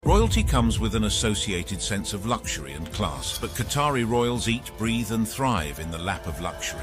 Royalty comes with an associated sense of luxury and class, but Qatari royals eat, breathe and thrive in the lap of luxury.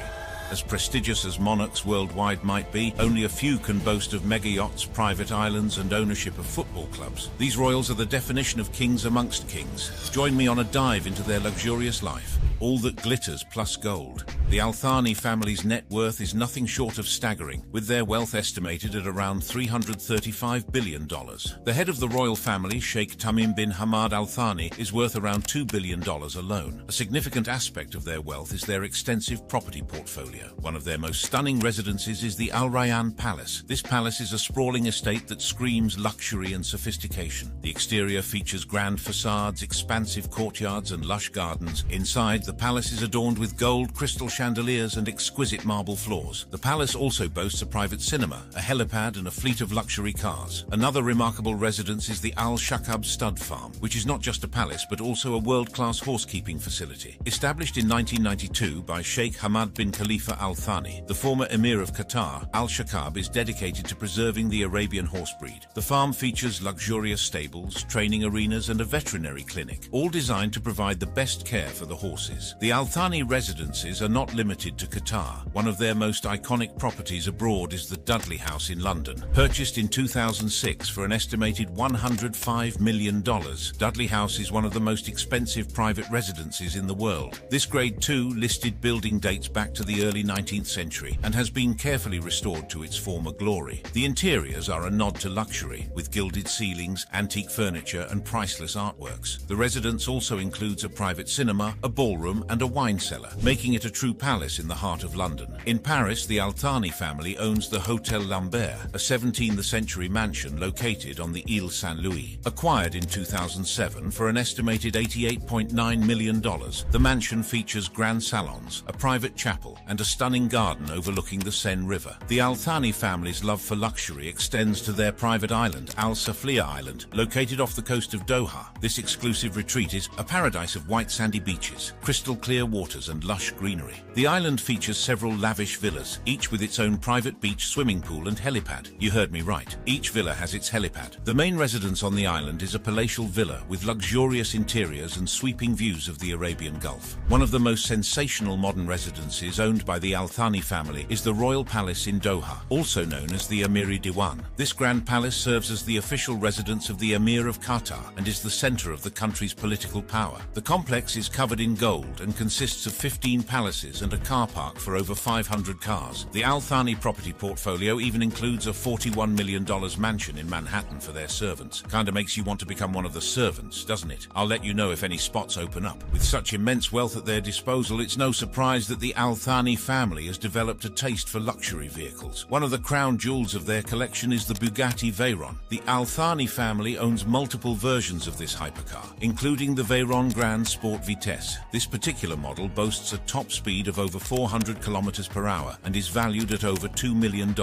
As prestigious as monarchs worldwide might be, only a few can boast of mega yachts, private islands and ownership of football clubs. These royals are the definition of kings amongst kings. Join me on a dive into their luxurious life. All that glitters plus gold. The Al Thani family's net worth is nothing short of staggering, with their wealth estimated at around $335 billion. The head of the royal family, Sheikh Tamim bin Hamad Al Thani, is worth around $2 billion alone. A significant aspect of their wealth is their extensive property portfolio. One of their most stunning residences is the Al Rayyan Palace. This palace is a sprawling estate that screams luxury and sophistication. The exterior features grand facades, expansive courtyards and lush gardens. Inside, the palace is adorned with gold, crystal chandeliers and exquisite marble floors. The palace also boasts a private cinema, a helipad and a fleet of luxury cars. Another remarkable residence is the Al Shakab Stud Farm, which is not just a palace but also a world-class horsekeeping facility. Established in 1992 by Sheikh Hamad bin Khalifa Al Thani, the former Emir of Qatar, Al Shakab is dedicated to preserving the Arabian horse breed. The farm features luxurious stables, training arenas and a veterinary clinic, all designed to provide the best care for the horses. The Al Thani residences are not limited to Qatar. One of their most iconic properties abroad is the Dudley House in London. Purchased in 2006 for an estimated $105 million, Dudley House is one of the most expensive private residences in the world. This Grade 2 listed building dates back to the early 19th century and has been carefully restored to its former glory. The interiors are a nod to luxury, with gilded ceilings, antique furniture and priceless artworks. The residence also includes a private cinema, a ballroom and a wine cellar, making it a true palace in the heart of London. In Paris, the Al Thani family owns the Hôtel Lambert, a 17th century mansion located on the Ile Saint-Louis. Acquired in 2007 for an estimated $88.9 million, the mansion features grand salons, a private chapel and a stunning garden overlooking the Seine River. The Al Thani family's love for luxury extends to their private island, Al Safliya Island, located off the coast of Doha. This exclusive retreat is a paradise of white sandy beaches, crystal clear waters and lush greenery. The island features several lavish villas, each with its own private beach, swimming pool and helipad. You heard me right. Each villa has its helipad. The main residence on the island is a palatial villa with luxurious interiors and sweeping views of the Arabian Gulf. One of the most sensational modern residences owned by the Al Thani family is the Royal Palace in Doha, also known as the Emiri Diwan. This grand palace serves as the official residence of the Emir of Qatar and is the center of the country's political power. The complex is covered in gold and consists of 15 palaces and a car park for over 500 cars. The Al Thani property portfolio even includes a $41 million mansion in Manhattan for their servants. Kinda makes you want to become one of the servants, doesn't it? I'll let you know if any spots open up. With such immense wealth at their disposal, it's no surprise that the Al Thani family has developed a taste for luxury vehicles. One of the crown jewels of their collection is the Bugatti Veyron. The Al Thani family owns multiple versions of this hypercar, including the Veyron Grand Sport Vitesse. This particular model boasts a top speed of over 400 kilometers per hour and is valued at over $2 million.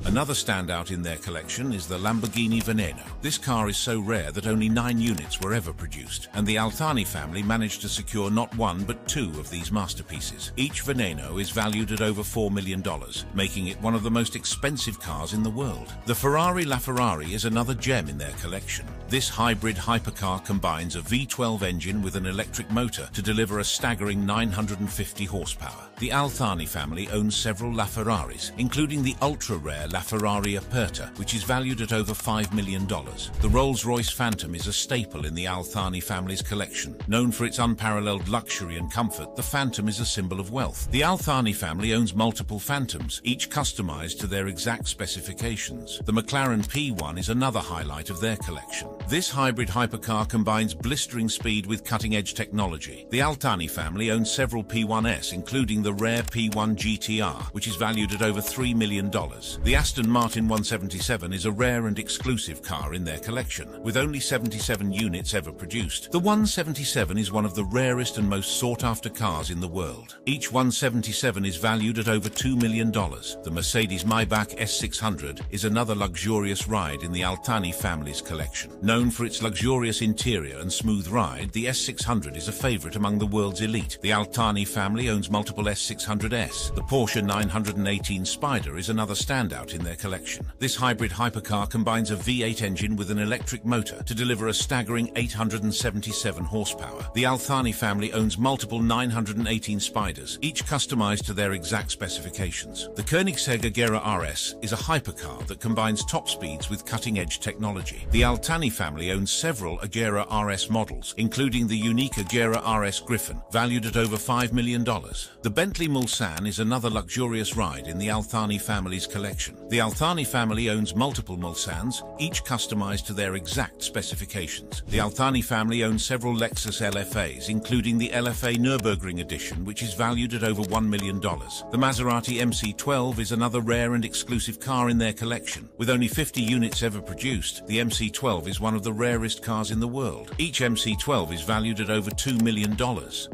Another standout in their collection is the Lamborghini Veneno. This car is so rare that only 9 units were ever produced, and the Al Thani family managed to secure not one but 2 of these masterpieces. Each Veneno is valued at over $4 million, making it one of the most expensive cars in the world. The Ferrari LaFerrari is another gem in their collection. This hybrid hypercar combines a V12 engine with an electric motor to deliver a staggering 950 horsepower. The Al Thani family owns several LaFerraris, including the ultra-rare LaFerrari Aperta, which is valued at over $5 million. The Rolls-Royce Phantom is a staple in the Al Thani family's collection. Known for its unparalleled luxury and comfort, the Phantom is a symbol of wealth. The Al Thani family owns multiple Phantoms, each customized to their exact specifications. The McLaren P1 is another highlight of their collection. This hybrid hypercar combines blistering speed with cutting-edge technology. The Al Thani family owns several P1S, including the rare P1 GTR, which is valued at over $3 million. The Aston Martin 177 is a rare and exclusive car in their collection, with only 77 units ever produced. The 177 is one of the rarest and most sought-after cars in the world. Each 177 is valued at over $2 million. The Mercedes Maybach S600 is another luxurious ride in the Al Thani family's collection. Known for its luxurious interior and smooth ride, the S600 is a favorite among the world's world's elite. The Al Thani family owns multiple S600S. The Porsche 918 Spider is another standout in their collection. This hybrid hypercar combines a V8 engine with an electric motor to deliver a staggering 877 horsepower. The Al Thani family owns multiple 918 Spiders, each customized to their exact specifications. The Koenigsegg Agera RS is a hypercar that combines top speeds with cutting-edge technology. The Al Thani family owns several Agera RS models, including the unique Agera RS Griffon, valued at over $5 million. The Bentley Mulsanne is another luxurious ride in the Al Thani family's collection. The Al Thani family owns multiple Mulsannes, each customized to their exact specifications. The Al Thani family owns several Lexus LFAs, including the LFA Nürburgring edition, which is valued at over $1 million. The Maserati MC12 is another rare and exclusive car in their collection. With only 50 units ever produced, the MC12 is one of the rarest cars in the world. Each MC12 is valued at over $2 million.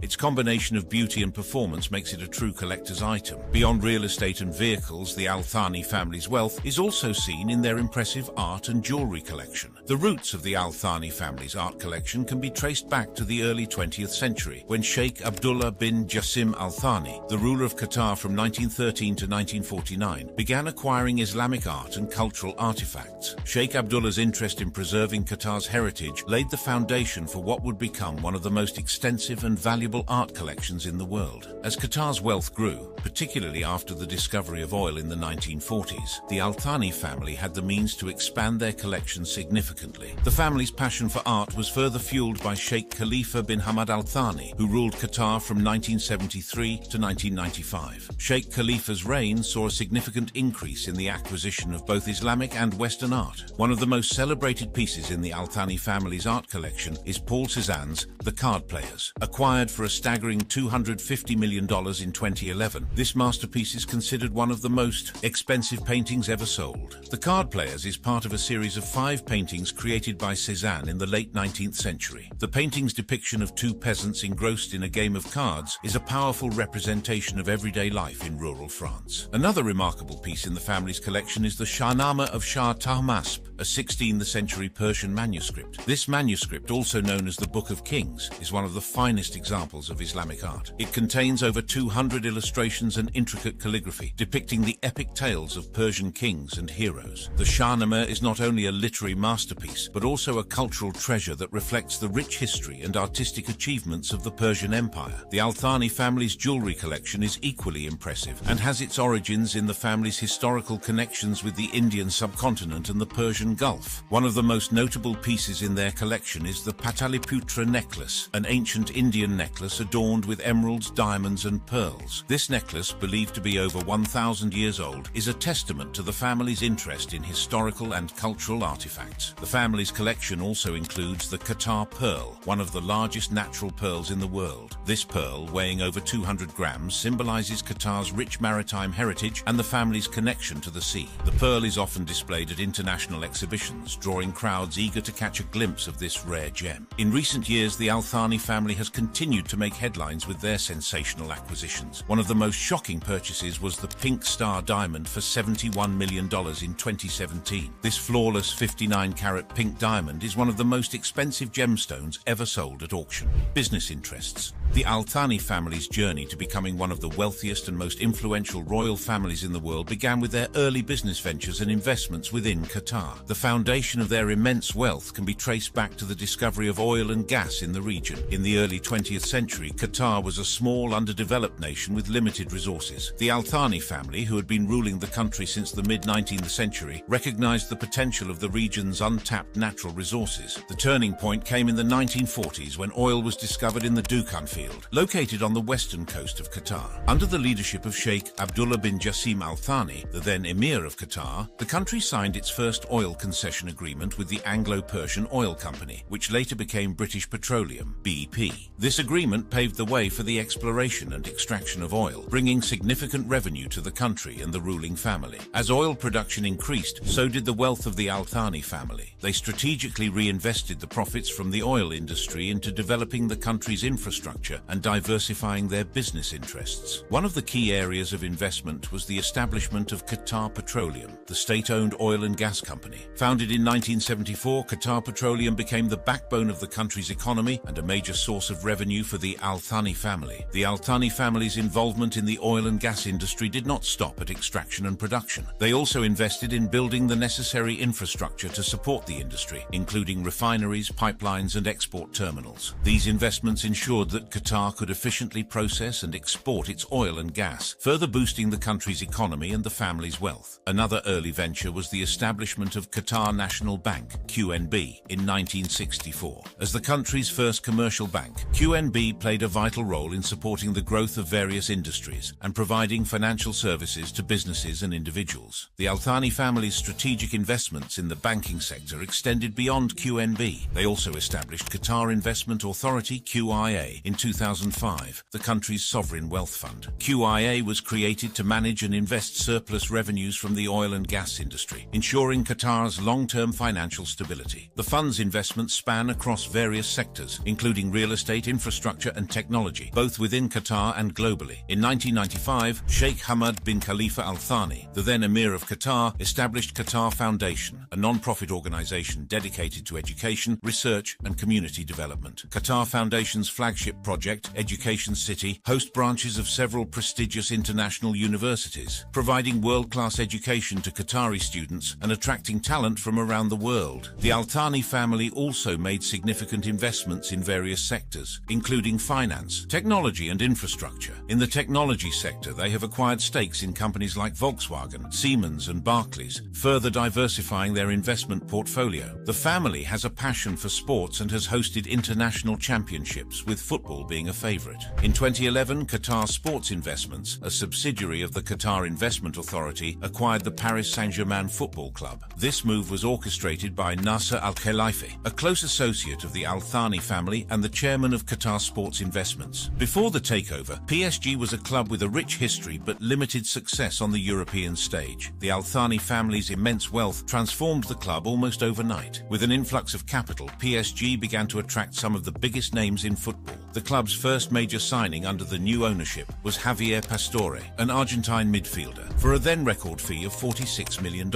Its combination of beauty and performance makes it a true collector's item. Beyond real estate and vehicles, the Al Thani family's wealth is also seen in their impressive art and jewelry collection. The roots of the Al Thani family's art collection can be traced back to the early 20th century, when Sheikh Abdullah bin Jassim Al Thani, the ruler of Qatar from 1913 to 1949, began acquiring Islamic art and cultural artifacts. Sheikh Abdullah's interest in preserving Qatar's heritage laid the foundation for what would become one of the most extensive and valuable art collections in the world. As Qatar's wealth grew, particularly after the discovery of oil in the 1940s, the Al Thani family had the means to expand their collection significantly. The family's passion for art was further fueled by Sheikh Khalifa bin Hamad Al Thani, who ruled Qatar from 1973 to 1995. Sheikh Khalifa's reign saw a significant increase in the acquisition of both Islamic and Western art. One of the most celebrated pieces in the Al Thani family's art collection is Paul Cézanne's The Card Players. Acquired for a staggering $250 million in 2011, this masterpiece is considered one of the most expensive paintings ever sold. The Card Players is part of a series of 5 paintings created by Cézanne in the late 19th century. The painting's depiction of 2 peasants engrossed in a game of cards is a powerful representation of everyday life in rural France. Another remarkable piece in the family's collection is the Shahnameh of Shah Tahmasp, a 16th century Persian manuscript. This manuscript, also known as the Book of Kings, is one of the finest examples of Islamic art. It contains over 200 illustrations and intricate calligraphy depicting the epic tales of Persian kings and heroes. The Shahnameh is not only a literary masterpiece, but also a cultural treasure that reflects the rich history and artistic achievements of the Persian Empire. The Al Thani family's jewelry collection is equally impressive and has its origins in the family's historical connections with the Indian subcontinent and the Persian Gulf. One of the most notable pieces in their collection is the Pataliputra necklace, an ancient Indian necklace adorned with emeralds, diamonds, and pearls. This necklace, believed to be over 1,000 years old, is a testament to the family's interest in historical and cultural artifacts. The family's collection also includes the Qatar pearl, one of the largest natural pearls in the world. This pearl, weighing over 200 grams, symbolizes Qatar's rich maritime heritage and the family's connection to the sea. The pearl is often displayed at international exhibitions, drawing crowds eager to catch a glimpse of this rare gem. In recent years, the Al Thani family has continued to make headlines with their sensational acquisitions. One of the most shocking purchases was the Pink Star diamond for $71 million in 2017. This flawless 59-carat pink diamond is one of the most expensive gemstones ever sold at auction. Business interests. The Al Thani family's journey to becoming one of the wealthiest and most influential royal families in the world began with their early business ventures and investments within Qatar. The foundation of their immense wealth can be traced back to the discovery of oil and gas in the region. In the early 20th century, Qatar was a small, underdeveloped nation with limited resources. The Al Thani family, who had been ruling the country since the mid-19th century, recognized the potential of the region's untapped natural resources. The turning point came in the 1940s when oil was discovered in the Dukan field, located on the western coast of Qatar. Under the leadership of Sheikh Abdullah bin Jassim Al Thani, the then Emir of Qatar, the country signed its first oil concession agreement with the Anglo-Persian Oil Company, which later became British Petroleum, BP. This agreement paved the way for the exploration and extraction of oil, bringing significant revenue to the country and the ruling family. As oil production increased, so did the wealth of the Al Thani family. family. They strategically reinvested the profits from the oil industry into developing the country's infrastructure and diversifying their business interests. One of the key areas of investment was the establishment of Qatar Petroleum, the state-owned oil and gas company. Founded in 1974, Qatar Petroleum became the backbone of the country's economy and a major source of revenue for the Al Thani family. The Al Thani family's involvement in the oil and gas industry did not stop at extraction and production. They also invested in building the necessary infrastructure to support the industry, including refineries, pipelines, and export terminals. These investments ensured that Qatar could efficiently process and export its oil and gas, further boosting the country's economy and the family's wealth. Another early venture was the establishment of Qatar National Bank, QNB, in 1964. As the country's first commercial bank, QNB played a vital role in supporting the growth of various industries and providing financial services to businesses and individuals. The Al Thani family's strategic investments in the banking sector extended beyond QNB. They also established Qatar Investment Authority, QIA, in 2005, the country's sovereign wealth fund. QIA was created to manage and invest surplus revenues from the oil and gas industry, ensuring Qatar's long-term financial stability. The fund's investments span across various sectors, including real estate, infrastructure, and technology, both within Qatar and globally. In 1995, Sheikh Hamad bin Khalifa Al Thani, the then Emir of Qatar, established Qatar Foundation, a non-profit organization dedicated to education, research, and community development. Qatar Foundation's flagship project, Education City, hosts branches of several prestigious international universities, providing world-class education to Qatari students and attracting talent from around the world. The Al Thani family also made significant investments in various sectors, including finance, technology, and infrastructure. In the technology sector, they have acquired stakes in companies like Volkswagen, Siemens, and Barclays, further diversifying their investment portfolio. The family has a passion for sports and has hosted international championships, with football being a favorite. In 2011, Qatar Sports Investments, a subsidiary of the Qatar Investment Authority, acquired the Paris Saint-Germain football club. This move was orchestrated by Nasser Al-Khelaifi, a close associate of the Al Thani family and the chairman of Qatar Sports Investments. Before the takeover, PSG was a club with a rich history but limited success on the European stage. The Al Thani family's immense wealth transformed the club almost overnight. With an influx of capital, PSG began to attract some of the biggest names in football. The club's first major signing under the new ownership was Javier Pastore, an Argentine midfielder, for a then record fee of $46 million.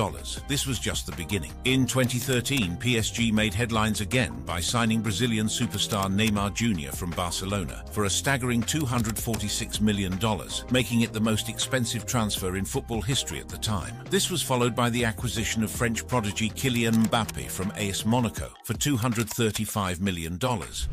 This was just the beginning. In 2013, PSG made headlines again by signing Brazilian superstar Neymar Jr. from Barcelona for a staggering $246 million, making it the most expensive transfer in football history at the time. This was followed by the acquisition of French prodigy Kylian Mbappe from AS Monaco for $235 million.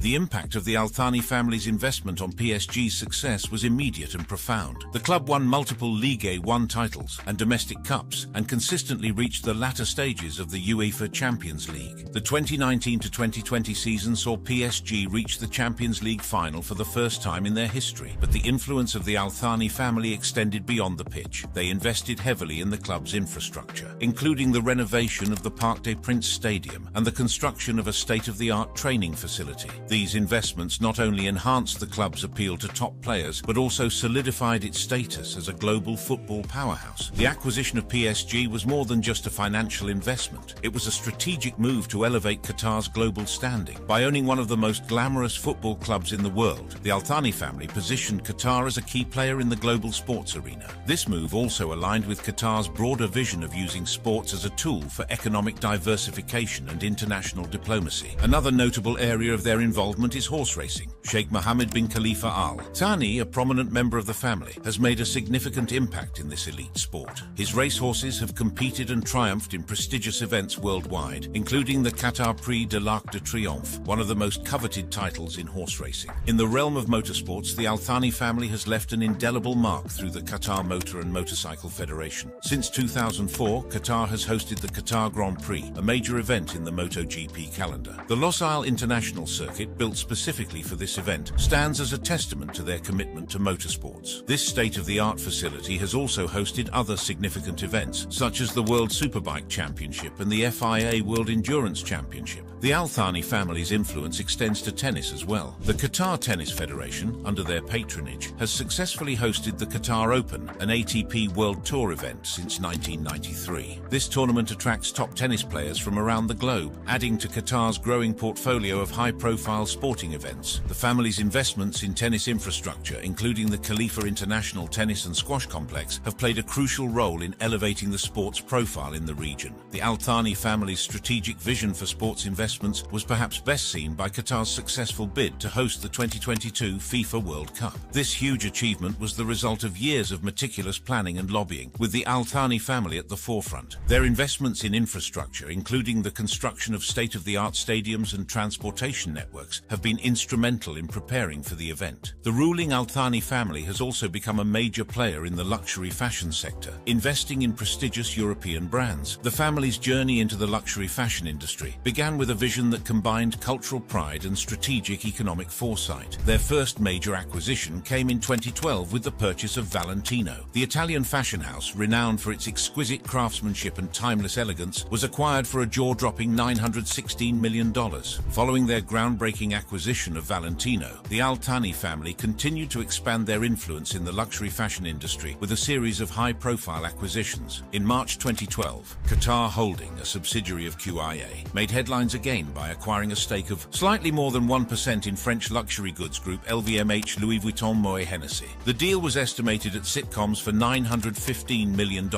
The impact of the Al Thani family's investment on PSG's success was immediate and profound. The club won multiple Ligue 1 titles and domestic cups and consistently reached the latter stages of the UEFA Champions League. The 2019 to 2020 season saw PSG reach the Champions League final for the first time in their history, but the influence of the Al Thani family extended beyond the pitch. They invested heavily in the club's infrastructure, including the renovation of the Parc des Princes Stadium and the construction of a state-of-the-art training facility. These investments not only enhanced the club's appeal to top players, but also solidified its status as a global football powerhouse. The acquisition of PSG was more than just a financial investment. It was a strategic move to elevate Qatar's global standing. By owning one of the most glamorous football clubs in the world, the Al Thani family positioned Qatar as a key player in the global sports arena. This move also aligned with Qatar's broader vision of using sports as a tool for economic diversification and international diplomacy. Another notable area of their involvement is horse racing. Sheikh Mohammed bin Khalifa Al Thani, a prominent member of the family, has made a significant impact in this elite sport. His racehorses have competed and triumphed in prestigious events worldwide, including the Qatar Prix de l'Arc de Triomphe, one of the most coveted titles in horse racing. In the realm of motorsports, the Al Thani family has left an indelible mark through the Qatar Motor and Motorcycle Federation. Since 2004, Qatar has hosted the Qatar Grand Prix, a major event in the MotoGP calendar. The Losail International Circuit, built specifically for this event, event stands as a testament to their commitment to motorsports. This state-of-the-art facility has also hosted other significant events, such as the World Superbike Championship and the FIA World Endurance Championship. The Al Thani family's influence extends to tennis as well. The Qatar Tennis Federation, under their patronage, has successfully hosted the Qatar Open, an ATP World Tour event, since 1993. This tournament attracts top tennis players from around the globe, adding to Qatar's growing portfolio of high-profile sporting events. The family's investments in tennis infrastructure, including the Khalifa International Tennis and Squash Complex, have played a crucial role in elevating the sport's profile in the region. The Al Thani family's strategic vision for sports investments was perhaps best seen by Qatar's successful bid to host the 2022 FIFA World Cup. This huge achievement was the result of years of meticulous planning and lobbying, with the Al Thani family at the forefront. Their investments in infrastructure, including the construction of state-of-the-art stadiums and transportation networks, have been instrumental in preparing for the event. The ruling Al Thani family has also become a major player in the luxury fashion sector, investing in prestigious European brands. The family's journey into the luxury fashion industry began with a vision that combined cultural pride and strategic economic foresight. Their first major acquisition came in 2012 with the purchase of Valentino. The Italian fashion house, renowned for its exquisite craftsmanship and timeless elegance, was acquired for a jaw-dropping $916 million. Following their groundbreaking acquisition of Valentino, the Al Thani family continued to expand their influence in the luxury fashion industry with a series of high-profile acquisitions. In March 2012, Qatar Holding, a subsidiary of QIA, made headlines again by acquiring a stake of slightly more than 1% in French luxury goods group LVMH Louis Vuitton Moet Hennessy. The deal was estimated at sitcoms for $915 million.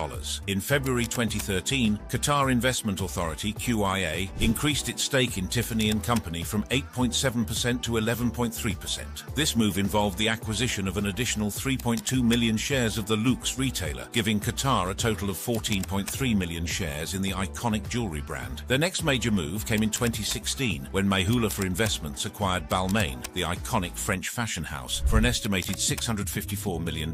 In February 2013, Qatar Investment Authority QIA increased its stake in Tiffany & Company from 8.7% to 11.3%. This move involved the acquisition of an additional 3.2 million shares of the luxe retailer, giving Qatar a total of 14.3 million shares in the iconic jewelry brand. Their next major move came in 2016, when Mayhoola for Investments acquired Balmain, the iconic French fashion house, for an estimated $654 million.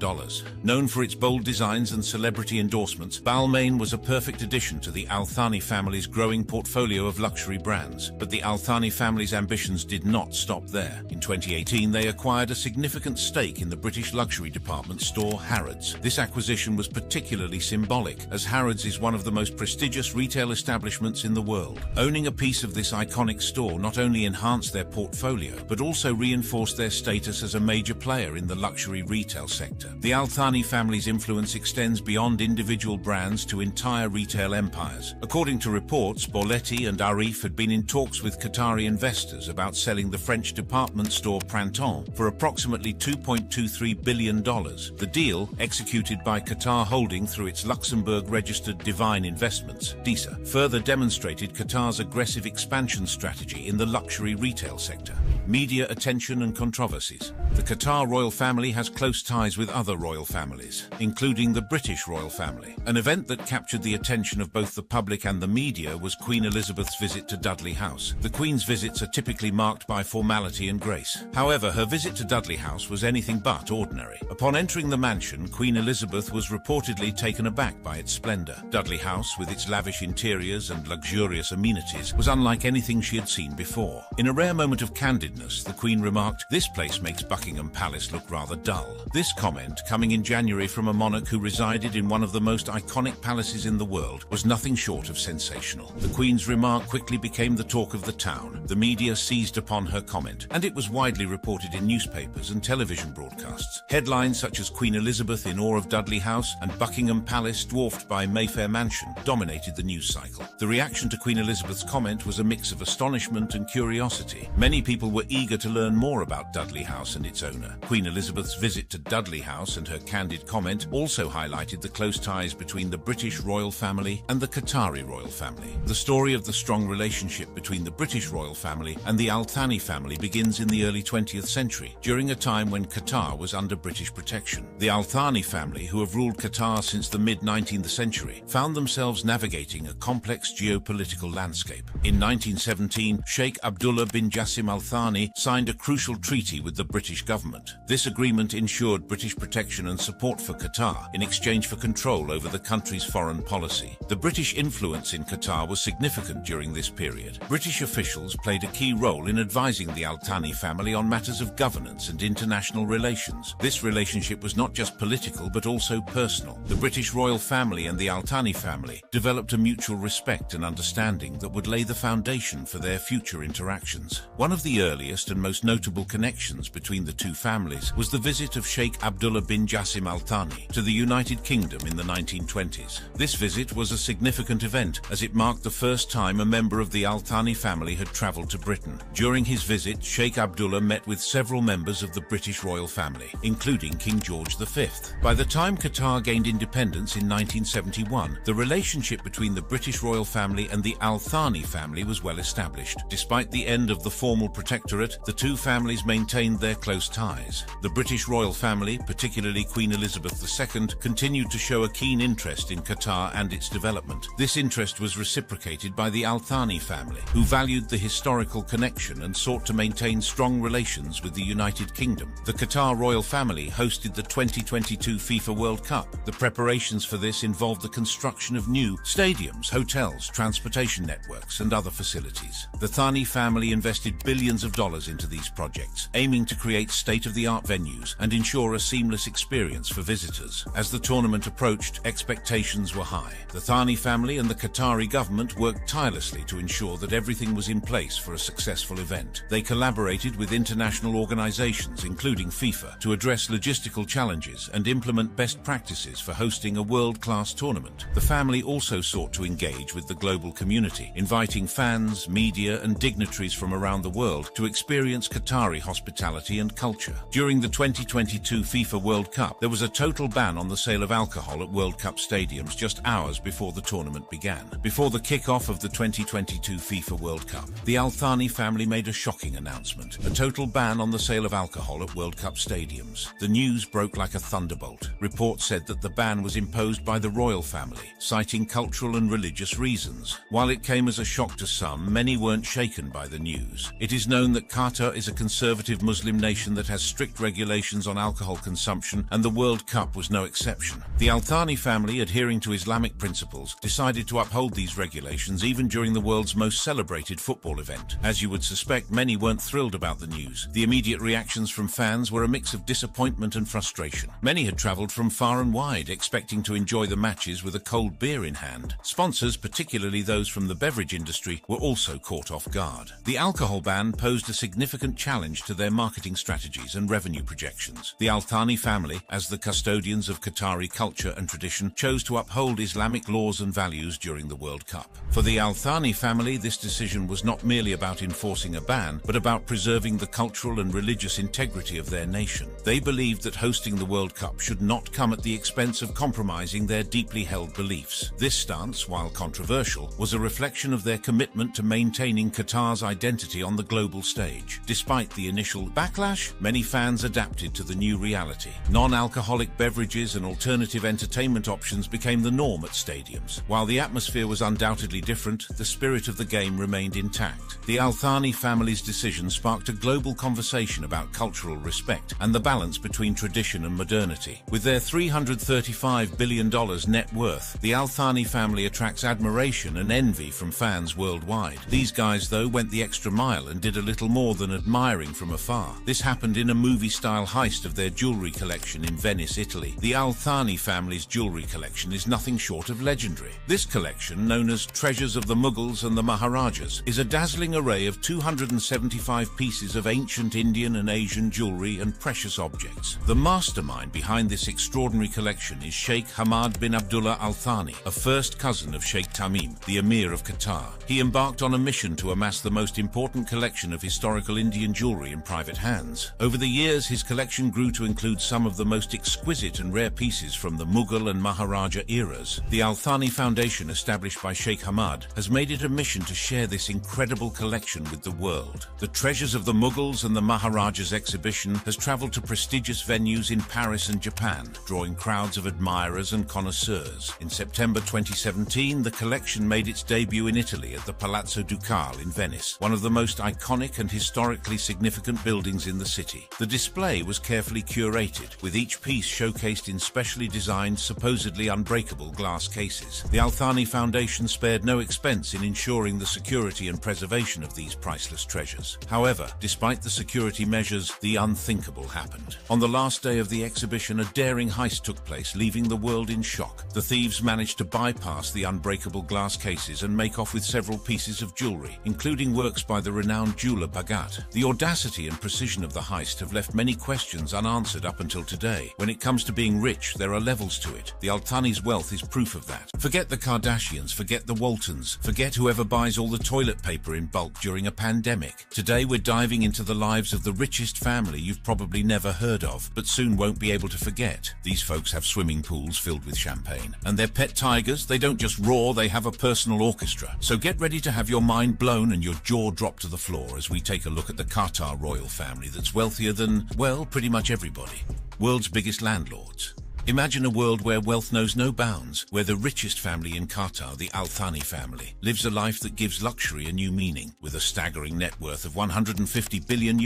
Known for its bold designs and celebrity endorsements, Balmain was a perfect addition to the Al Thani family's growing portfolio of luxury brands. But the Al Thani family's ambitions did not stop there. In 2018, they acquired a significant stake in the British luxury department store Harrods. This acquisition was particularly symbolic, as Harrods is one of the most prestigious retail establishments in the world. Owning a piece of this iconic store not only enhanced their portfolio, but also reinforced their status as a major player in the luxury retail sector. The Al Thani family's influence extends beyond individual brands to entire retail empires. According to reports, Borletti and Arif had been in talks with Qatari investors about selling the French department store Printemps for approximately $2.23 billion. The deal, executed by Qatar Holding through its Luxembourg-registered Divine Investments, DISA, further demonstrated Qatar's aggressive expansion strategy in the luxury retail sector. Media attention and controversies. The Qatar royal family has close ties with other royal families, including the British royal family. An event that captured the attention of both the public and the media was Queen Elizabeth's visit to Dudley House. The Queen's visits are typically marked by formality and grace. However, her visit to Dudley House was anything but ordinary. Upon entering the mansion, Queen Elizabeth was reportedly taken aback by its splendor. Dudley House, with its lavish interiors and luxurious amenities, was unlike anything she had seen before. In a rare moment of candidness, the Queen remarked, "This place makes Buckingham Palace look rather dull." This comment, coming in January from a monarch who resided in one of the most iconic palaces in the world, was nothing short of sensational. The Queen's remark quickly became the talk of the town. The media seized upon her comment, and it was widely reported in newspapers and television broadcasts. Headlines such as "Queen Elizabeth in awe of Dudley House" and "Buckingham Palace dwarfed by Mayfair Mansion" dominated the news cycle. The reaction to Queen Elizabeth's comment was a mix of astonishment and curiosity. Many people were eager to learn more about Dudley House and its owner. Queen Elizabeth's visit to Dudley House and her candid comment also highlighted the close ties between the British royal family and the Qatari royal family. The story of the strong relationship between the British royal family and the Al Thani family begins in the early 20th century, during a time when Qatar was under British protection. The Al Thani family, who have ruled Qatar since the mid-19th century, found themselves navigating a complex geopolitical landscape. In 1917, Sheikh Abdullah bin Jassim Al Thani Thani signed a crucial treaty with the British government. This agreement ensured British protection and support for Qatar in exchange for control over the country's foreign policy. The British influence in Qatar was significant during this period. British officials played a key role in advising the Al Thani family on matters of governance and international relations. This relationship was not just political but also personal. The British royal family and the Al Thani family developed a mutual respect and understanding that would lay the foundation for their future interactions. One of the earliest and most notable connections between the two families was the visit of Sheikh Abdullah bin Jassim Al Thani to the United Kingdom in the 1920s. This visit was a significant event as it marked the first time a member of the Al Thani family had travelled to Britain. During his visit, Sheikh Abdullah met with several members of the British royal family, including King George V. By the time Qatar gained independence in 1971, the relationship between the British royal family and the Al Thani family was well established. Despite the end of the formal protectorate, the two families maintained their close ties. The British royal family, particularly Queen Elizabeth II, continued to show a keen interest in Qatar and its development. This interest was reciprocated by the Al Thani family, who valued the historical connection and sought to maintain strong relations with the United Kingdom. The Qatar royal family hosted the 2022 FIFA World Cup. The preparations for this involved the construction of new stadiums, hotels, transportation networks, and other facilities. The Thani family invested billions of dollars into these projects, aiming to create state-of-the-art venues and ensure a seamless experience for visitors. As the tournament approached, expectations were high. The Thani family and the Qatari government worked tirelessly to ensure that everything was in place for a successful event. They collaborated with international organizations, including FIFA, to address logistical challenges and implement best practices for hosting a world-class tournament. The family also sought to engage with the global community, inviting fans, media, and dignitaries from around the world to experience Qatari hospitality and culture. During the 2022 FIFA World Cup, there was a total ban on the sale of alcohol at World Cup stadiums just hours before the tournament began. Before the kick-off of the 2022 FIFA World Cup, the Al Thani family made a shocking announcement: a total ban on the sale of alcohol at World Cup stadiums. The news broke like a thunderbolt. Reports said that the ban was imposed by the royal family, citing cultural and religious reasons. While it came as a shock to some, many weren't shaken by the news. It is known that Qatar is a conservative Muslim nation that has strict regulations on alcohol consumption, and the World Cup was no exception. The Al Thani family, adhering to Islamic principles, decided to uphold these regulations even during the world's most celebrated football event. As you would suspect, many weren't thrilled about the news. The immediate reactions from fans were a mix of disappointment and frustration. Many had travelled from far and wide, expecting to enjoy the matches with a cold beer in hand. Sponsors, particularly those from the beverage industry, were also caught off guard. The alcohol ban posed a significant challenge to their marketing strategies and revenue projections. The Al Thani family, as the custodians of Qatari culture and tradition, chose to uphold Islamic laws and values during the World Cup. For the Al Thani family, this decision was not merely about enforcing a ban, but about preserving the cultural and religious integrity of their nation. They believed that hosting the World Cup should not come at the expense of compromising their deeply held beliefs. This stance, while controversial, was a reflection of their commitment to maintaining Qatar's identity on the global stage. Despite the initial backlash, many fans adapted to the new reality. Non-alcoholic beverages and alternative entertainment options became the norm at stadiums. While the atmosphere was undoubtedly different, the spirit of the game remained intact. The Al Thani family's decision sparked a global conversation about cultural respect and the balance between tradition and modernity. With their $335 billion net worth, the Al Thani family attracts admiration and envy from fans worldwide. These guys, though, went the extra mile and did a little more than admiring from afar. This happened in a movie-style heist of their jewelry collection in Venice, Italy. The Al Thani family's jewelry collection is nothing short of legendary. This collection, known as Treasures of the Mughals and the Maharajas, is a dazzling array of 275 pieces of ancient Indian and Asian jewelry and precious objects. The mastermind behind this extraordinary collection is Sheikh Hamad bin Abdullah Al Thani, a first cousin of Sheikh Tamim, the Emir of Qatar. He embarked on a mission to amass the most important collection of historical Indian jewelry in private hands. Over the years, his collection grew to include some of the most exquisite and rare pieces from the Mughal and Maharaja eras. The Al Thani Foundation, established by Sheikh Hamad, has made it a mission to share this incredible collection with the world. The Treasures of the Mughals and the Maharajas exhibition has traveled to prestigious venues in Paris and Japan, drawing crowds of admirers and connoisseurs. In September 2017, the collection made its debut in Italy at the Palazzo Ducale in Venice, one of the most iconic and historically significant buildings in the city. The display was carefully curated, with each piece showcased in specially designed, supposedly unbreakable glass cases. The Al Thani Foundation spared no expense in ensuring the security and preservation of these priceless treasures. However, despite the security measures, the unthinkable happened. On the last day of the exhibition, a daring heist took place, leaving the world in shock. The thieves managed to bypass the unbreakable glass cases and make off with several pieces of jewelry, including works by the renowned jeweler Bhagat. The audacity and precision of the heist have left many questions unanswered up until today. When it comes to being rich, there are levels to it. The Al Thani's wealth is proof of that. Forget the Kardashians, forget the Waltons, forget whoever buys all the toilet paper in bulk during a pandemic. Today we're diving into the lives of the richest family you've probably never heard of, but soon won't be able to forget. These folks have swimming pools filled with champagne. And their pet tigers, they don't just roar, they have a personal orchestra. So get ready to have your mind blown and your jaw drop to the floor as we take a look at the Qatar royal family that's wealthier than, well, pretty much everybody. World's biggest landlords. Imagine a world where wealth knows no bounds, where the richest family in Qatar, the Al Thani family, lives a life that gives luxury a new meaning. With a staggering net worth of $150 billion,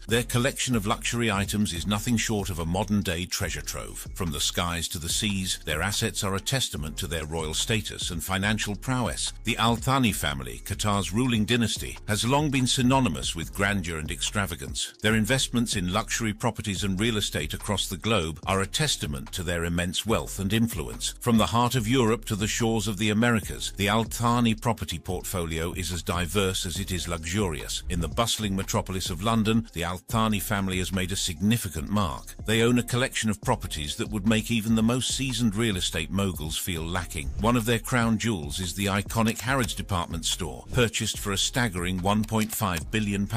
their collection of luxury items is nothing short of a modern-day treasure trove. From the skies to the seas, their assets are a testament to their royal status and financial prowess. The Al Thani family, Qatar's ruling dynasty, has long been synonymous with grandeur and extravagance. Their investments in luxury properties and real estate across the globe are a testament to their immense wealth and influence. From the heart of Europe to the shores of the Americas, the Al Thani property portfolio is as diverse as it is luxurious. In the bustling metropolis of London, the Al Thani family has made a significant mark. They own a collection of properties that would make even the most seasoned real estate moguls feel lacking. One of their crown jewels is the iconic Harrods department store, purchased for a staggering £1.5 billion.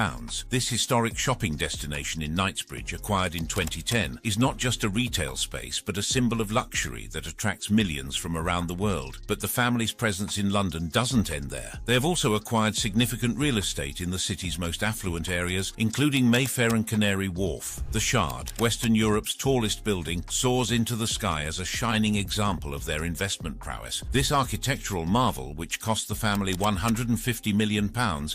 This historic shopping destination in Knightsbridge, acquired in 2010, is not just a retail space, but a symbol of luxury that attracts millions from around the world. But the family's presence in London doesn't end there. They have also acquired significant real estate in the city's most affluent areas, including Mayfair and Canary Wharf. The Shard, Western Europe's tallest building, soars into the sky as a shining example of their investment prowess. This architectural marvel, which cost the family £150 million,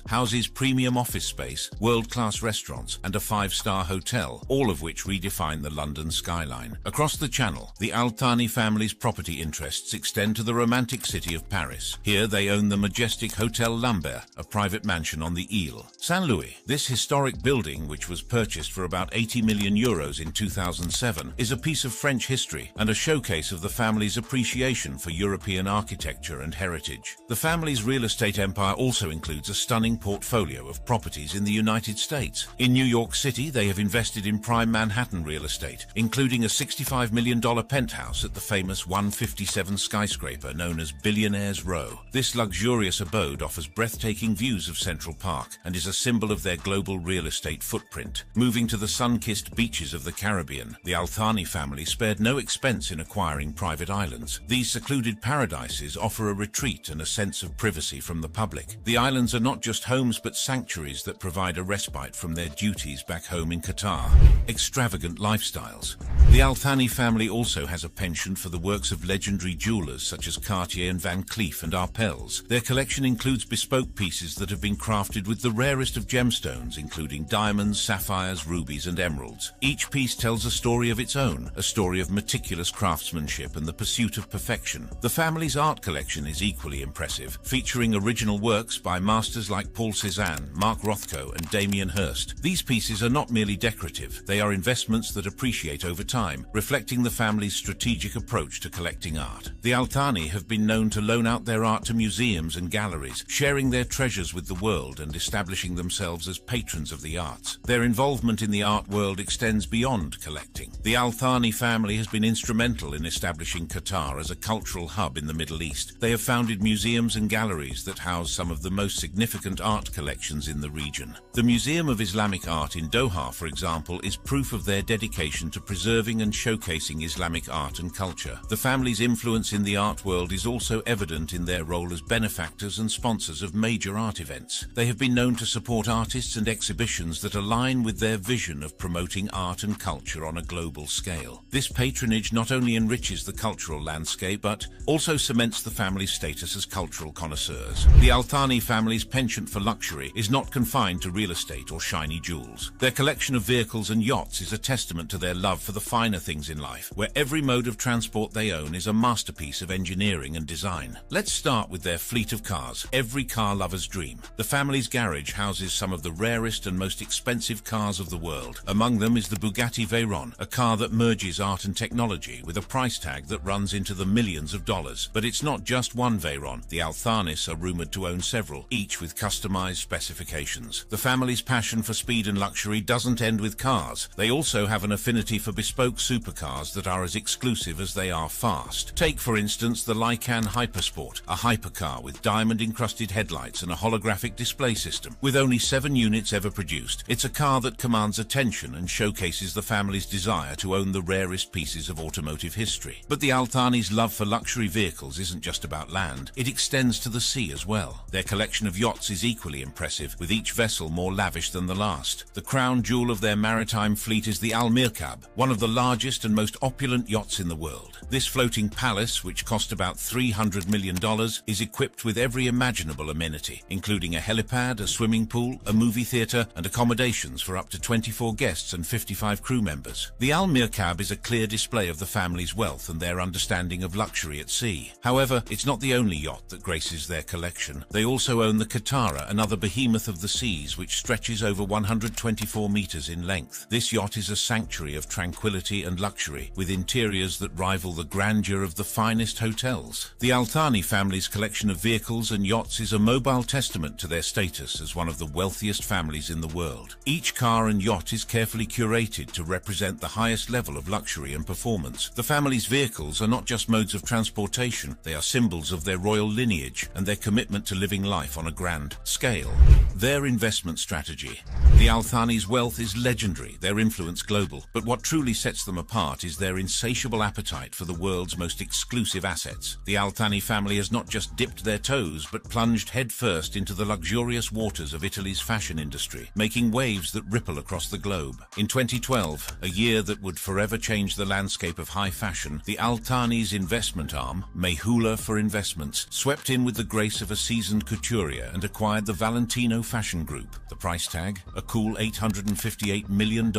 houses premium office space, world-class restaurants, and a five-star hotel, all of which redefine the London skyline. Across the Channel, the Al Thani family's property interests extend to the romantic city of Paris. Here they own the majestic Hotel Lambert, a private mansion on the Ile. Saint-Louis, this historic building, which was purchased for about €80 million in 2007, is a piece of French history and a showcase of the family's appreciation for European architecture and heritage. The family's real estate empire also includes a stunning portfolio of properties in the United States. In New York City, they have invested in prime Manhattan real estate, including a $65 million penthouse at the famous 157 skyscraper known as Billionaire's Row. This luxurious abode offers breathtaking views of Central Park and is a symbol of their global real estate footprint. Moving to the sun-kissed beaches of the Caribbean, the Al Thani family spared no expense in acquiring private islands. These secluded paradises offer a retreat and a sense of privacy from the public. The islands are not just homes but sanctuaries that provide a respite from their duties back home in Qatar. Extravagant lifestyles. The Al Thani family also has a penchant for the works of legendary jewelers such as Cartier and Van Cleef and Arpels. Their collection includes bespoke pieces that have been crafted with the rarest of gemstones, including diamonds, sapphires, rubies, and emeralds. Each piece tells a story of its own, a story of meticulous craftsmanship and the pursuit of perfection. The family's art collection is equally impressive, featuring original works by masters like Paul Cézanne, Mark Rothko, and Damien Hirst. These pieces are not merely decorative, they are investments that appreciate over time, reflecting the family's strategic approach to collecting art. The Al Thani have been known to loan out their art to museums and galleries, sharing their treasures with the world and establishing themselves as patrons of the arts. Their involvement in the art world extends beyond collecting. The Al Thani family has been instrumental in establishing Qatar as a cultural hub in the Middle East. They have founded museums and galleries that house some of the most significant art collections in the region. The Museum of Islamic Art in Doha, for example, is proof of their dedication to preserving and showcasing embracing Islamic art and culture. The family's influence in the art world is also evident in their role as benefactors and sponsors of major art events. They have been known to support artists and exhibitions that align with their vision of promoting art and culture on a global scale. This patronage not only enriches the cultural landscape, but also cements the family's status as cultural connoisseurs. The Al Thani family's penchant for luxury is not confined to real estate or shiny jewels. Their collection of vehicles and yachts is a testament to their love for the finer things in life, where every mode of transport they own is a masterpiece of engineering and design. Let's start with their fleet of cars, every car lover's dream. The family's garage houses some of the rarest and most expensive cars of the world. Among them is the Bugatti Veyron, a car that merges art and technology with a price tag that runs into the millions of dollars. But it's not just one Veyron. The Al Thanis are rumored to own several, each with customized specifications. The family's passion for speed and luxury doesn't end with cars. They also have an affinity for bespoke supercars that are as exclusive as they are fast. Take, for instance, the Lycan Hypersport, a hypercar with diamond-encrusted headlights and a holographic display system. With only 7 units ever produced, it's a car that commands attention and showcases the family's desire to own the rarest pieces of automotive history. But the Al Thani's love for luxury vehicles isn't just about land. It extends to the sea as well. Their collection of yachts is equally impressive, with each vessel more lavish than the last. The crown jewel of their maritime fleet is the Al Mirkab, one of the largest and most opulent yachts in the world. This floating palace, which cost about $300 million, is equipped with every imaginable amenity, including a helipad, a swimming pool, a movie theater, and accommodations for up to 24 guests and 55 crew members. The Al Mirkab is a clear display of the family's wealth and their understanding of luxury at sea. However, it's not the only yacht that graces their collection. They also own the Katara, another behemoth of the seas, which stretches over 124 meters in length. This yacht is a sanctuary of tranquility and luxury, with interiors that rival the grandeur of the finest hotels. The Al Thani family's collection of vehicles and yachts is a mobile testament to their status as one of the wealthiest families in the world. Each car and yacht is carefully curated to represent the highest level of luxury and performance. The family's vehicles are not just modes of transportation, they are symbols of their royal lineage and their commitment to living life on a grand scale. Their investment strategy. The Al Thani's wealth is legendary, their influence global, but what truly sets them apart is their insatiable appetite for the world's most exclusive assets. The Al Thani family has not just dipped their toes, but plunged headfirst into the luxurious waters of Italy's fashion industry, making waves that ripple across the globe. In 2012, a year that would forever change the landscape of high fashion, the Al Thani's investment arm, Mayhoola for Investments, swept in with the grace of a seasoned couturier and acquired the Valentino fashion group. The price tag? A cool $858 million.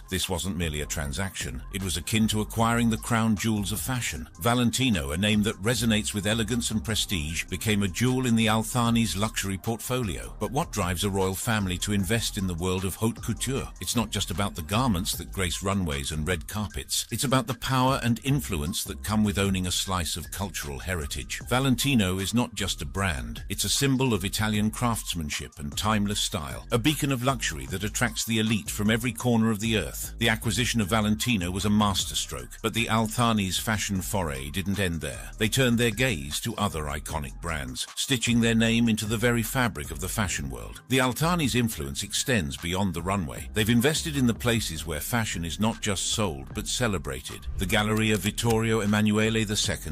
This wasn't merely a transaction. It was akin to acquiring the crown jewels of fashion. Valentino, a name that resonates with elegance and prestige, became a jewel in the Al Thani's luxury portfolio. But what drives a royal family to invest in the world of haute couture? It's not just about the garments that grace runways and red carpets. It's about the power and influence that come with owning a slice of cultural heritage. Valentino is not just a brand. It's a symbol of Italian craftsmanship and timeless style, a beacon of luxury that attracts the elite from every corner of the earth. The acquisition of Valentino was a masterstroke, but the Al Thani's fashion foray didn't end there. They turned their gaze to other iconic brands, stitching their name into the very fabric of the fashion world. The Al Thani's influence extends beyond the runway. They've invested in the places where fashion is not just sold, but celebrated. The Galleria Vittorio Emanuele II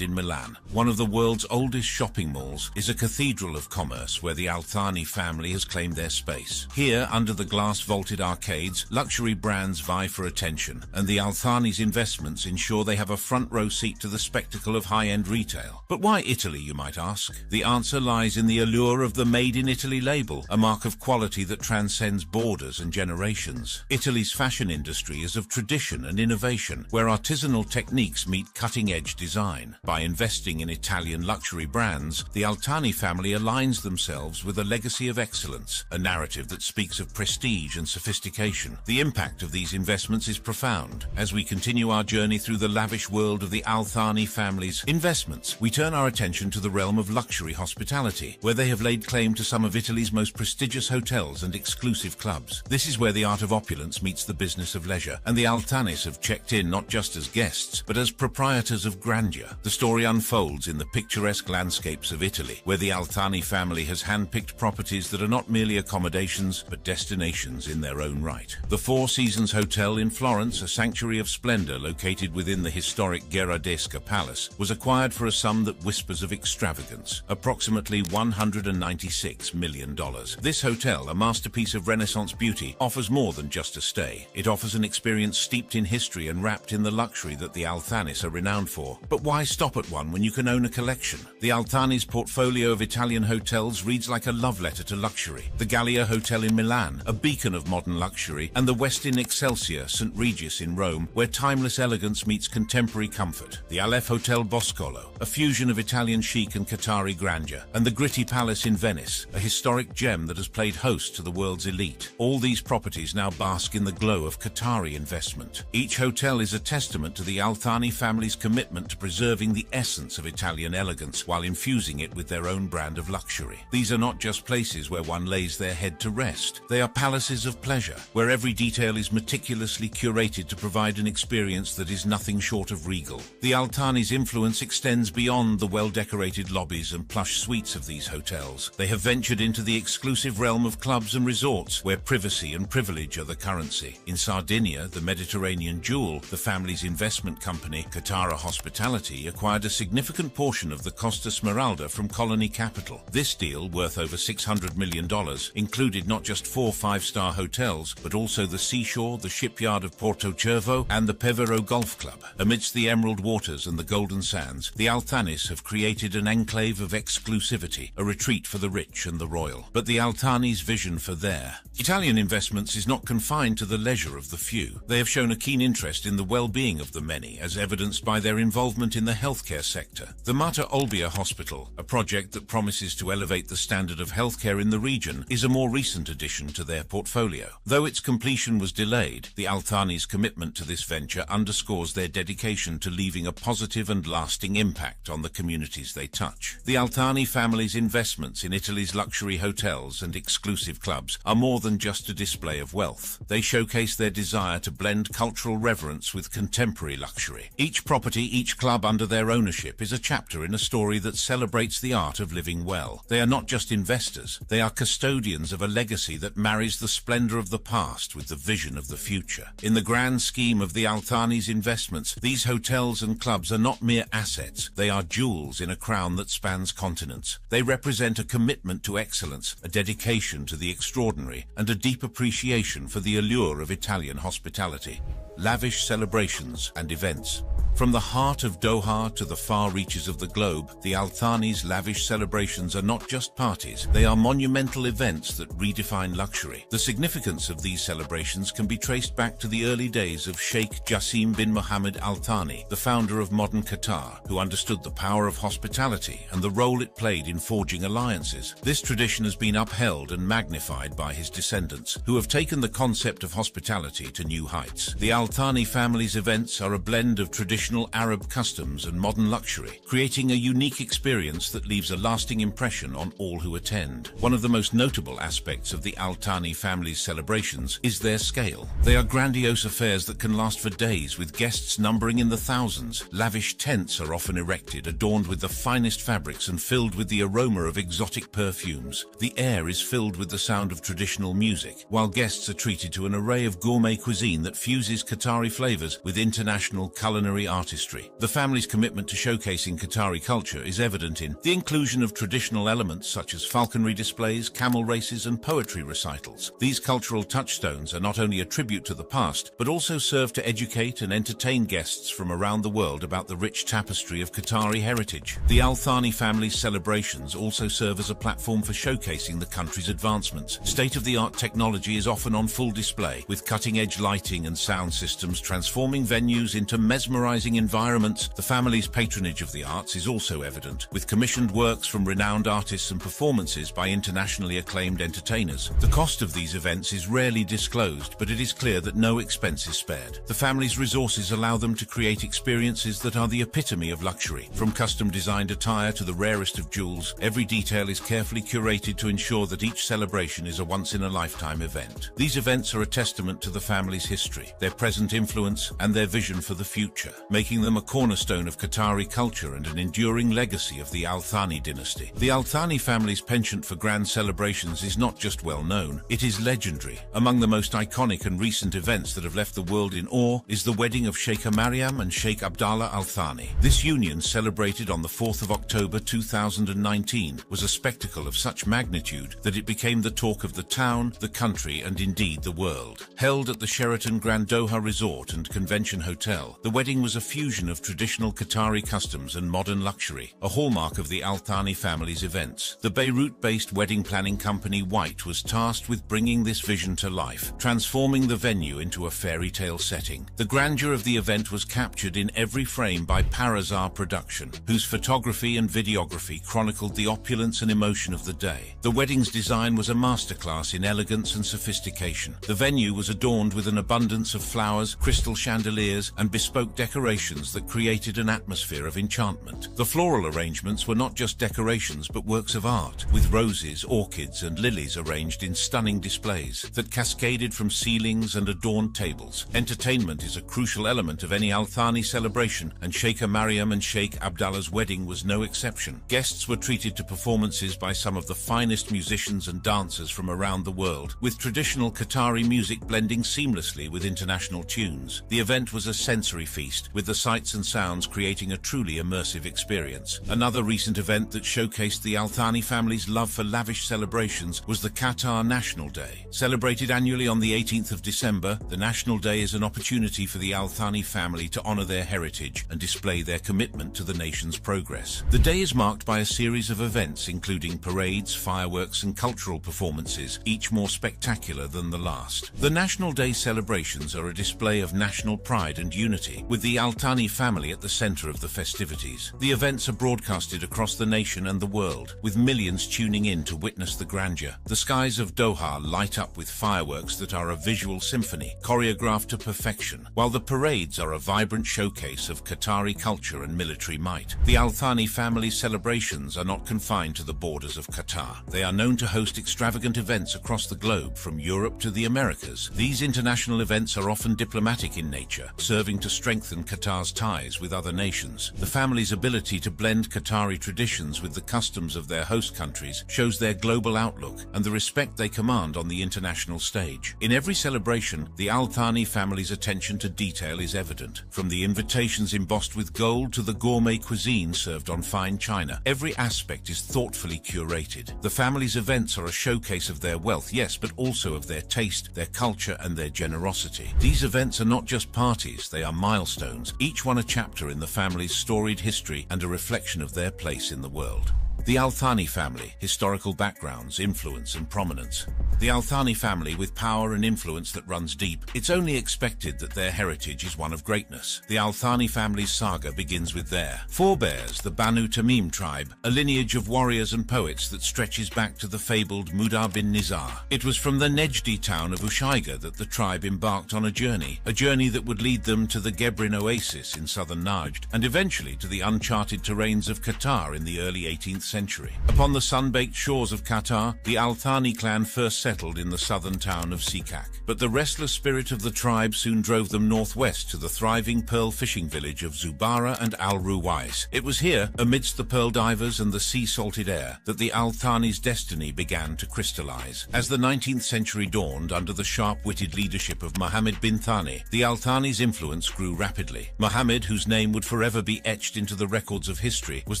in Milan, one of the world's oldest shopping malls, is a cathedral of commerce where the Al Thani family has claimed their space. Here, under the glass-vaulted arcades, luxury brands vie for attention, and the Al Thani's investments ensure they have a front-row seat to the spectacle of high-end retail. But why Italy, you might ask? The answer lies in the allure of the Made in Italy label, a mark of quality that transcends borders and generations. Italy's fashion industry is of tradition and innovation, where artisanal techniques meet cutting-edge design. By investing in Italian luxury brands, the Al Thani family aligns themselves with a legacy of excellence, a narrative that speaks of prestige and sophistication. The impact of these investments is profound. As we continue our journey through the lavish world of the Al Thani family's investments, we turn our attention to the realm of luxury hospitality, where they have laid claim to some of Italy's most prestigious hotels and exclusive clubs. This is where the art of opulence meets the business of leisure, and the Al Thanis have checked in not just as guests, but as proprietors of grandeur. The story unfolds in the picturesque landscapes of Italy, where the Al Thani family has handpicked properties that are not merely accommodations, but destinations in their own right. The Four Seasons Hotel in Florence, a sanctuary of splendor villa located within the historic Gheradesca Palace was acquired for a sum that whispers of extravagance, approximately $196 million. This hotel, a masterpiece of Renaissance beauty, offers more than just a stay. It offers an experience steeped in history and wrapped in the luxury that the Althanis are renowned for. But why stop at one when you can own a collection? The Althanis portfolio of Italian hotels reads like a love letter to luxury. The Gallia Hotel in Milan, a beacon of modern luxury, and the Westin Excelsior St. Regis in Rome, where timeless elegance meets contemporary comfort. The Aleph Hotel Boscolo, a fusion of Italian chic and Qatari grandeur, and the Gritti Palace in Venice, a historic gem that has played host to the world's elite. All these properties now bask in the glow of Qatari investment. Each hotel is a testament to the Althani family's commitment to preserving the essence of Italian elegance while infusing it with their own brand of luxury. These are not just places where one lays their head to rest. They are palaces of pleasure, where every detail is meticulously curated to provide an experience that is nothing short of regal. The Althani's influence extends beyond the well-decorated lobbies and plush suites of these hotels. They have ventured into the exclusive realm of clubs and resorts, where privacy and privilege are the currency. In Sardinia, the Mediterranean jewel, the family's investment company, Qatari Hospitality, acquired a significant portion of the Costa Smeralda from Colony Capital. This deal, worth over $600 million, included not just 4 5-star hotels, but also the seashore, the shipyard of Porto Cervo, and the Pevero Golf Club. Amidst the emerald waters and the golden sands, the Althanis have created an enclave of exclusivity, a retreat for the rich and the royal. But the Althani's vision for their Italian investments is not confined to the leisure of the few. They have shown a keen interest in the well-being of the many, as evidenced by their involvement in the healthcare sector. The Mater Olbia Hospital, a project that promises to elevate the standard of healthcare in the region, is a more recent addition to their portfolio. Though its completion was delayed, the Althani's commitment to this venture underscores their dedication to leaving a positive and lasting impact on the communities they touch. The Althani family's investments in Italy's luxury hotels and exclusive clubs are more than just a display of wealth. They showcase their desire to blend cultural reverence with contemporary luxury. Each property, each club under their ownership is a chapter in a story that celebrates the art of living well. They are not just investors, they are custodians of a legacy that marries the splendor of the past with the vision of the future. In the grand scheme of the Althani's investments, these hotels and clubs are not mere assets, they are jewels in a crown that spans continents. They represent a commitment to excellence, a dedication to the extraordinary, and a deep appreciation for the allure of Italian hospitality. Lavish celebrations and events. From the heart of Doha to the far reaches of the globe, the Althani's lavish celebrations are not just parties, they are monumental events that redefine luxury. The significance of these celebrations can be traced back to the early days of Sheikh Jassim bin Mohammed Al Thani, the founder of modern Qatar, who understood the power of hospitality and the role it played in forging alliances. This tradition has been upheld and magnified by his descendants, who have taken the concept of hospitality to new heights. The Al Thani family's events are a blend of traditional Arab customs and modern luxury, creating a unique experience that leaves a lasting impression on all who attend. One of the most notable aspects of the Al Thani family's celebrations is their scale. They are grandiose affairs that can last for days, with guests numbering in the thousands. Lavish tents are often erected, adorned with the finest fabrics and filled with the aroma of exotic perfumes. The air is filled with the sound of traditional music, while guests are treated to an array of gourmet cuisine that fuses Qatari flavors with international culinary artistry. The family's commitment to showcasing Qatari culture is evident in the inclusion of traditional elements such as falconry displays, camel races, and poetry recitals. These cultural touchstones are not only a tribute to the past, but also serve to educate and entertain guests from around the world about the rich tapestry of Qatari heritage. The Al Thani family's celebrations also serve as a platform for showcasing the country's advancements. State-of-the-art technology is often on full display, with cutting-edge lighting and sound systems transforming venues into mesmerizing environments. The family's patronage of the arts is also evident, with commissioned works from renowned artists and performances by internationally acclaimed entertainers. The cost of these events is rarely disclosed, but it is clear that no expense is spared. The family's resources allow them to create experiences that are the epitome of luxury. From custom-designed attire to the rarest of jewels, every detail is carefully curated to ensure that each celebration is a once-in-a-lifetime event. These events are a testament to the family's history, their present influence, and their vision for the future. making them a cornerstone of Qatari culture and an enduring legacy of the Al Thani dynasty. The Al Thani family's penchant for grand celebrations is not just well known, it is legendary. Among the most iconic and recent events that have left the world in awe is the wedding of Sheikha Maryam and Sheikh Abdallah Al Thani. This union, celebrated on the 4th of October 2019, was a spectacle of such magnitude that it became the talk of the town, the country, and indeed the world. Held at the Sheraton Grand Doha Resort and Convention Hotel, the wedding was a fusion of traditional Qatari customs and modern luxury, a hallmark of the Al Thani family's events. The Beirut-based wedding planning company White was tasked with bringing this vision to life, transforming the venue into a fairy tale setting. The grandeur of the event was captured in every frame by Pawer Production, whose photography and videography chronicled the opulence and emotion of the day. The wedding's design was a masterclass in elegance and sophistication. The venue was adorned with an abundance of flowers, crystal chandeliers, and bespoke decorations that created an atmosphere of enchantment. The floral arrangements were not just decorations but works of art, with roses, orchids, and lilies arranged in stunning displays that cascaded from ceilings and adorned tables. Entertainment is a crucial element of any Al Thani celebration, and Sheikha Maryam and Sheikh Abdallah's wedding was no exception. Guests were treated to performances by some of the finest musicians and dancers from around the world, with traditional Qatari music blending seamlessly with international tunes. The event was a sensory feast, with the sights and sounds creating a truly immersive experience. Another recent event that showcased the Al Thani family's love for lavish celebrations was the Qatar National Day. Celebrated annually on the 18th of December, the National Day is an opportunity for the Al Thani family to honor their heritage and display their commitment to the nation's progress. The day is marked by a series of events including parades, fireworks, and cultural performances, each more spectacular than the last. The National Day celebrations are a display of national pride and unity, with the Al Thani family at the center of the festivities. The events are broadcasted across the nation and the world, with millions tuning in to witness the grandeur. The skies of Doha light up with fireworks that are a visual symphony, choreographed to perfection, while the parades are a vibrant showcase of Qatari culture and military might. The Al Thani family celebrations are not confined to the borders of Qatar. They are known to host extravagant events across the globe, from Europe to the Americas. These international events are often diplomatic in nature, serving to strengthen Qatar's ties with other nations. The family's ability to blend Qatari traditions with the customs of their host countries shows their global outlook and the respect they command on the international stage. In every celebration, the Al Thani family's attention to detail is evident. From the invitations embossed with gold to the gourmet cuisine served on fine china, every aspect is thoughtfully curated. The family's events are a showcase of their wealth, yes, but also of their taste, their culture, and their generosity. These events are not just parties, they are milestones, each one a chapter in the family's storied history and a reflection of their place in the world. The Al Thani family, historical backgrounds, influence, and prominence. The Al Thani family, with power and influence that runs deep, it's only expected that their heritage is one of greatness. The Al Thani family's saga begins with their forebears, the Banu Tamim tribe, a lineage of warriors and poets that stretches back to the fabled Mudar bin Nizar. It was from the Nejdi town of Ushaiga that the tribe embarked on a journey that would lead them to the Gebrin oasis in southern Najd, and eventually to the uncharted terrains of Qatar in the early 18th century. Upon the sun-baked shores of Qatar, the Al Thani clan first settled in the southern town of Sikak. But the restless spirit of the tribe soon drove them northwest to the thriving pearl fishing village of Zubara and Al Ruwais. It was here, amidst the pearl divers and the sea-salted air, that the Al Thani's destiny began to crystallize. As the 19th century dawned under the sharp-witted leadership of Mohammed bin Thani, the Al Thani's influence grew rapidly. Mohammed, whose name would forever be etched into the records of history, was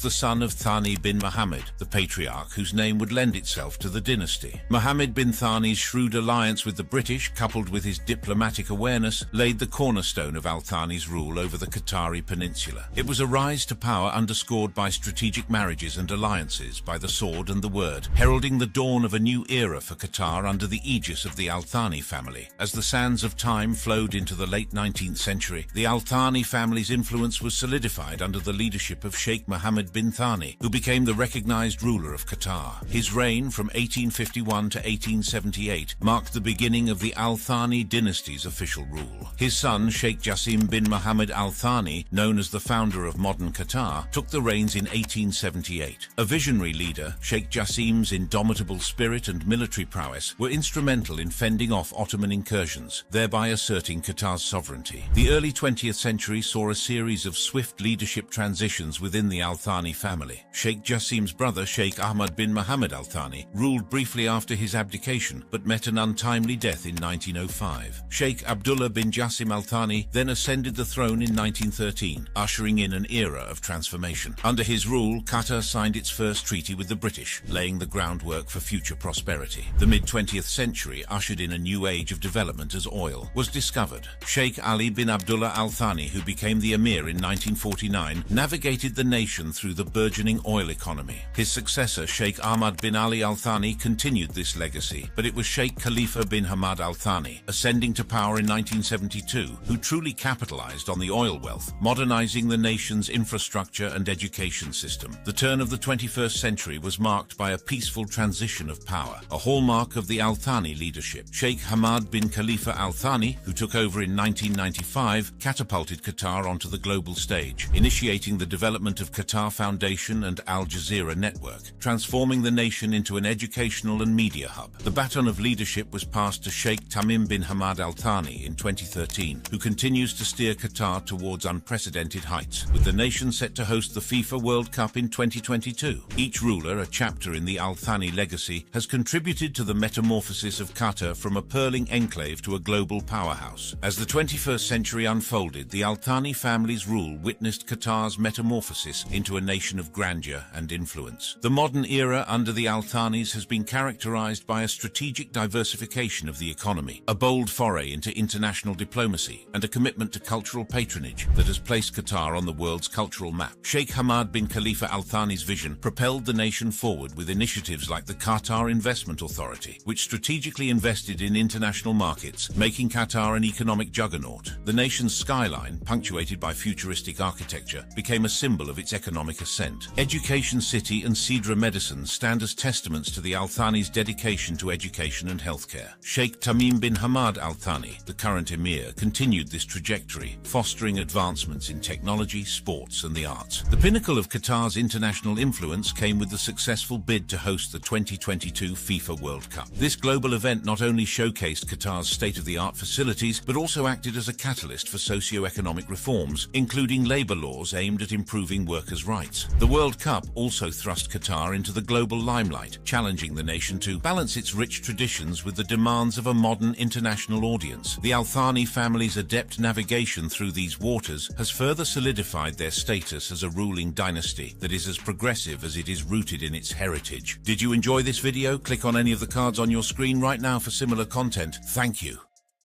the son of Thani bin Mohammed, the patriarch whose name would lend itself to the dynasty. Mohammed bin Thani's shrewd alliance with the British, coupled with his diplomatic awareness, laid the cornerstone of Al Thani's rule over the Qatari peninsula. It was a rise to power underscored by strategic marriages and alliances, by the sword and the word, heralding the dawn of a new era for Qatar under the aegis of the Al Thani family. As the sands of time flowed into the late 19th century, the Al Thani family's influence was solidified under the leadership of Sheikh Mohammed bin Thani, who became the recognized ruler of Qatar. His reign from 1851 to 1878 marked the beginning of the Al Thani dynasty's official rule. His son, Sheikh Jassim bin Mohammed Al Thani, known as the founder of modern Qatar, took the reins in 1878. A visionary leader, Sheikh Jassim's indomitable spirit and military prowess were instrumental in fending off Ottoman incursions, thereby asserting Qatar's sovereignty. The early 20th century saw a series of swift leadership transitions within the Al Thani family. Sheikh Jassim's brother, Sheikh Ahmad bin Mohammed Al Thani, ruled briefly after his abdication, but met an untimely death in 1905. Sheikh Abdullah bin Jassim Al Thani then ascended the throne in 1913, ushering in an era of transformation. Under his rule, Qatar signed its first treaty with the British, laying the groundwork for future prosperity. The mid-20th century ushered in a new age of development as oil was discovered. Sheikh Ali bin Abdullah Al Thani, who became the emir in 1949, navigated the nation through the burgeoning oil economy. His successor, Sheikh Ahmad bin Ali Al Thani, continued this legacy, but it was Sheikh Khalifa bin Hamad Al Thani, ascending to power in 1972, who truly capitalized on the oil wealth, modernizing the nation's infrastructure and education system. The turn of the 21st century was marked by a peaceful transition of power, a hallmark of the Al Thani leadership. Sheikh Hamad bin Khalifa Al Thani, who took over in 1995, catapulted Qatar onto the global stage, initiating the development of Qatar Foundation and Al Jazeera network, transforming the nation into an educational and media hub. The baton of leadership was passed to Sheikh Tamim bin Hamad Al Thani in 2013, who continues to steer Qatar towards unprecedented heights, with the nation set to host the FIFA World Cup in 2022. Each ruler, a chapter in the Al Thani legacy, has contributed to the metamorphosis of Qatar from a pearling enclave to a global powerhouse. As the 21st century unfolded, the Al Thani family's rule witnessed Qatar's metamorphosis into a nation of grandeur and influence. The modern era under the Al Thanis has been characterized by a strategic diversification of the economy, a bold foray into international diplomacy, and a commitment to cultural patronage that has placed Qatar on the world's cultural map. Sheikh Hamad bin Khalifa Al Thani's vision propelled the nation forward with initiatives like the Qatar Investment Authority, which strategically invested in international markets, making Qatar an economic juggernaut. The nation's skyline, punctuated by futuristic architecture, became a symbol of its economic ascent. Education City and Sidra Medicine stand as testaments to the Al Thani's dedication to education and healthcare. Sheikh Tamim bin Hamad Al Thani, the current emir, continued this trajectory, fostering advancements in technology, sports, and the arts. The pinnacle of Qatar's international influence came with the successful bid to host the 2022 FIFA World Cup. This global event not only showcased Qatar's state-of-the-art facilities, but also acted as a catalyst for socio-economic reforms, including labor laws aimed at improving workers' rights. The World Cup also thrust Qatar into the global limelight, challenging the nation to balance its rich traditions with the demands of a modern international audience. The Al Thani family's adept navigation through these waters has further solidified their status as a ruling dynasty that is as progressive as it is rooted in its heritage. Did you enjoy this video? Click on any of the cards on your screen right now for similar content. Thank you.